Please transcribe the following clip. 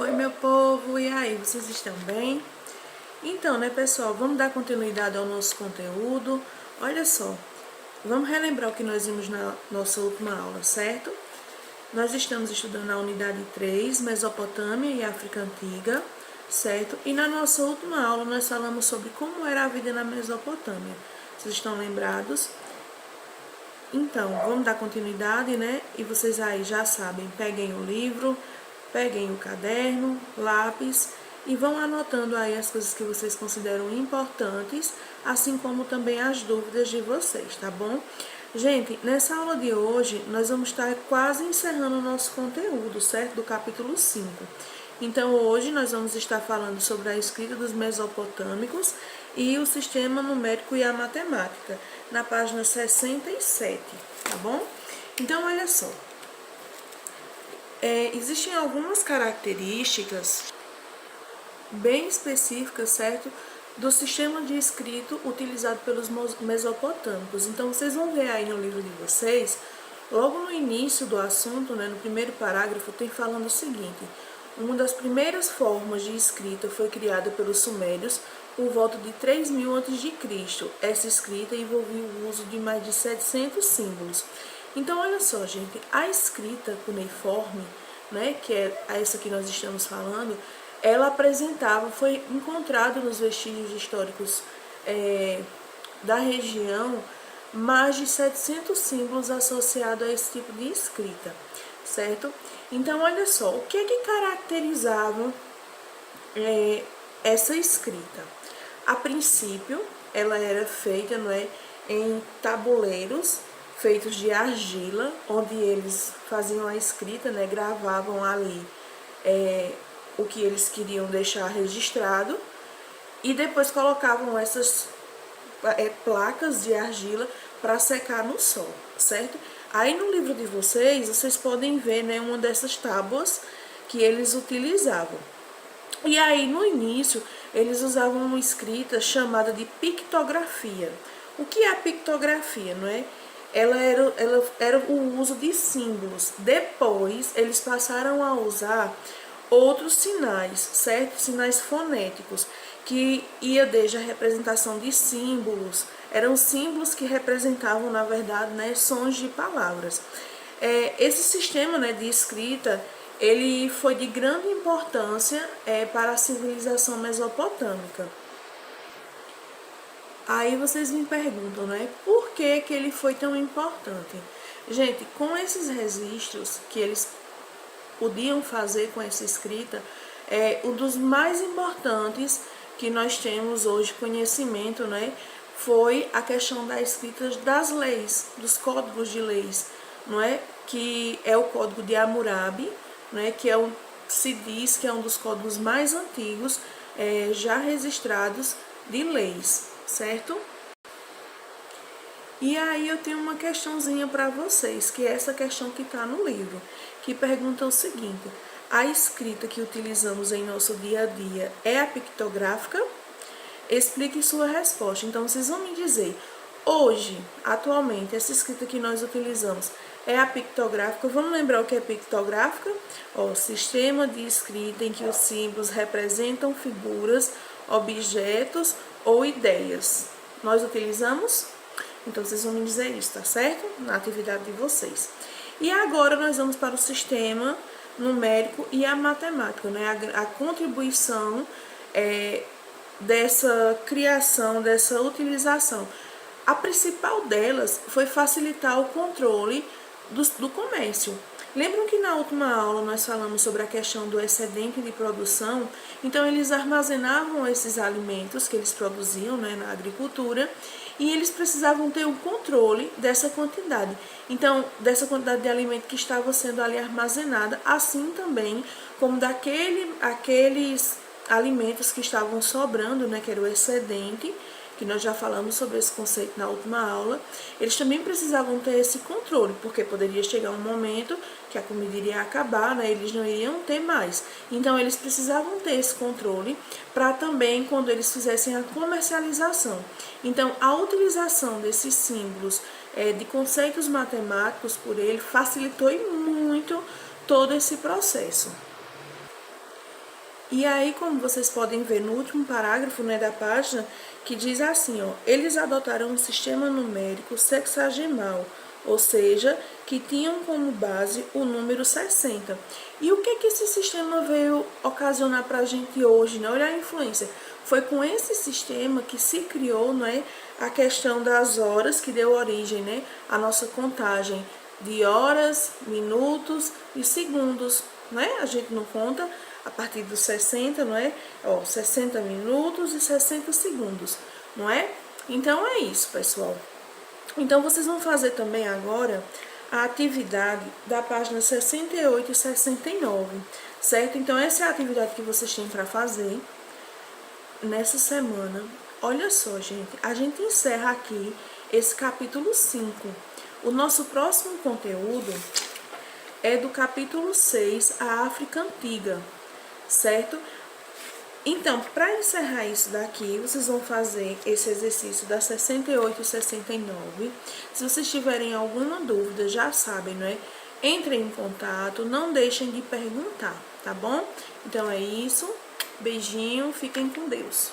Oi, meu povo, e aí, vocês estão bem? Então, né, pessoal, vamos dar continuidade ao nosso conteúdo. Olha só, vamos relembrar o que nós vimos na nossa última aula, certo? Nós estamos estudando a unidade 3, Mesopotâmia e África Antiga, certo? E na nossa última aula nós falamos sobre como era a vida na Mesopotâmia. Vocês estão lembrados? Então, vamos dar continuidade, né? E vocês aí já sabem, peguem o livro, peguem o caderno, lápis e vão anotando aí as coisas que vocês consideram importantes, assim como também as dúvidas de vocês, tá bom? Gente, nessa aula de hoje, nós vamos estar quase encerrando o nosso conteúdo, certo? Do capítulo 5. Então, hoje nós vamos estar falando sobre a escrita dos mesopotâmicos e o sistema numérico e a matemática, na página 67, tá bom? Então, olha só. Existem algumas características bem específicas, certo? Do sistema de escrito utilizado pelos mesopotâmicos. Então, vocês vão ver aí no livro de vocês, logo no início do assunto, né, no primeiro parágrafo, tem falando o seguinte: uma das primeiras formas de escrita foi criada pelos sumérios por volta de 3000 a.C. Essa escrita envolvia o uso de mais de 700 símbolos. Então, olha só, gente, a escrita cuneiforme, né, que é essa que nós estamos falando, ela apresentava, foi encontrado nos vestígios históricos da região, mais de 700 símbolos associados a esse tipo de escrita, certo? Então, olha só, o que é que caracterizavam essa escrita? A princípio, ela era feita, não é, em tabuleiros feitos de argila, onde eles faziam a escrita, né, gravavam ali o que eles queriam deixar registrado e depois colocavam essas placas de argila para secar no sol, certo? Aí no livro de vocês podem ver, né, uma dessas tábuas que eles utilizavam. E aí no início eles usavam uma escrita chamada de pictografia. O que é a pictografia, não é? Ela era o uso de símbolos. Depois eles passaram a usar outros sinais, certo? Sinais fonéticos, que ia desde a representação de símbolos, eram símbolos que representavam, na verdade, né, sons de palavras. Esse sistema, né, de escrita, ele foi de grande importância para a civilização mesopotâmica. Aí vocês me perguntam, né, por que ele foi tão importante? Gente, com esses registros que eles podiam fazer com essa escrita, um dos mais importantes que nós temos hoje conhecimento, né, foi a questão da escrita das leis, dos códigos de leis, não é? Que é o código de Hammurabi, né, que se diz que é um dos códigos mais antigos já registrados de leis, certo? E aí eu tenho uma questãozinha para vocês, que é essa questão que está no livro, que pergunta o seguinte: a escrita que utilizamos em nosso dia a dia é a pictográfica? Explique sua resposta. Então, vocês vão me dizer, hoje, atualmente, essa escrita que nós utilizamos é a pictográfica. Vamos lembrar o que é pictográfica? Sistema de escrita em que os símbolos representam figuras, objetos ou ideias. Nós utilizamos? Então, vocês vão me dizer isso, tá certo? Na atividade de vocês. E agora nós vamos para o sistema numérico e a matemática, né? A contribuição dessa criação, dessa utilização. A principal delas foi facilitar o controle do comércio. Lembram que na última aula nós falamos sobre a questão do excedente de produção? Então, eles armazenavam esses alimentos que eles produziam, né, na agricultura, e eles precisavam ter o controle dessa quantidade. Então, dessa quantidade de alimento que estava sendo ali armazenada, assim também como aqueles alimentos que estavam sobrando, né, que era o excedente, que nós já falamos sobre esse conceito na última aula. Eles também precisavam ter esse controle, porque poderia chegar um momento que a comida iria acabar, né, eles não iriam ter mais. Então, eles precisavam ter esse controle para também, quando eles fizessem a comercialização. Então, a utilização desses símbolos, de conceitos matemáticos por ele, facilitou muito todo esse processo. E aí, como vocês podem ver no último parágrafo, né, da página, que diz assim, ó, eles adotaram um sistema numérico sexagemal, ou seja, que tinham como base o número 60. E o que esse sistema veio ocasionar para a gente hoje, né? Olha a influência. Foi com esse sistema que se criou, né, a questão das horas, que deu origem, né, à nossa contagem de horas, minutos e segundos, né? A gente não conta a partir dos 60, não é? Ó, 60 minutos e 60 segundos, não é? Então é isso, pessoal. Então vocês vão fazer também agora a atividade da página 68 e 69, certo? Então essa é a atividade que vocês têm para fazer nessa semana. Olha só, gente, a gente encerra aqui esse capítulo 5. O nosso próximo conteúdo é do capítulo 6, a África Antiga, certo? Então, para encerrar isso daqui, vocês vão fazer esse exercício das 68 e 69. Se vocês tiverem alguma dúvida, já sabem, não é? Entrem em contato, não deixem de perguntar, tá bom? Então é isso. Beijinho, fiquem com Deus.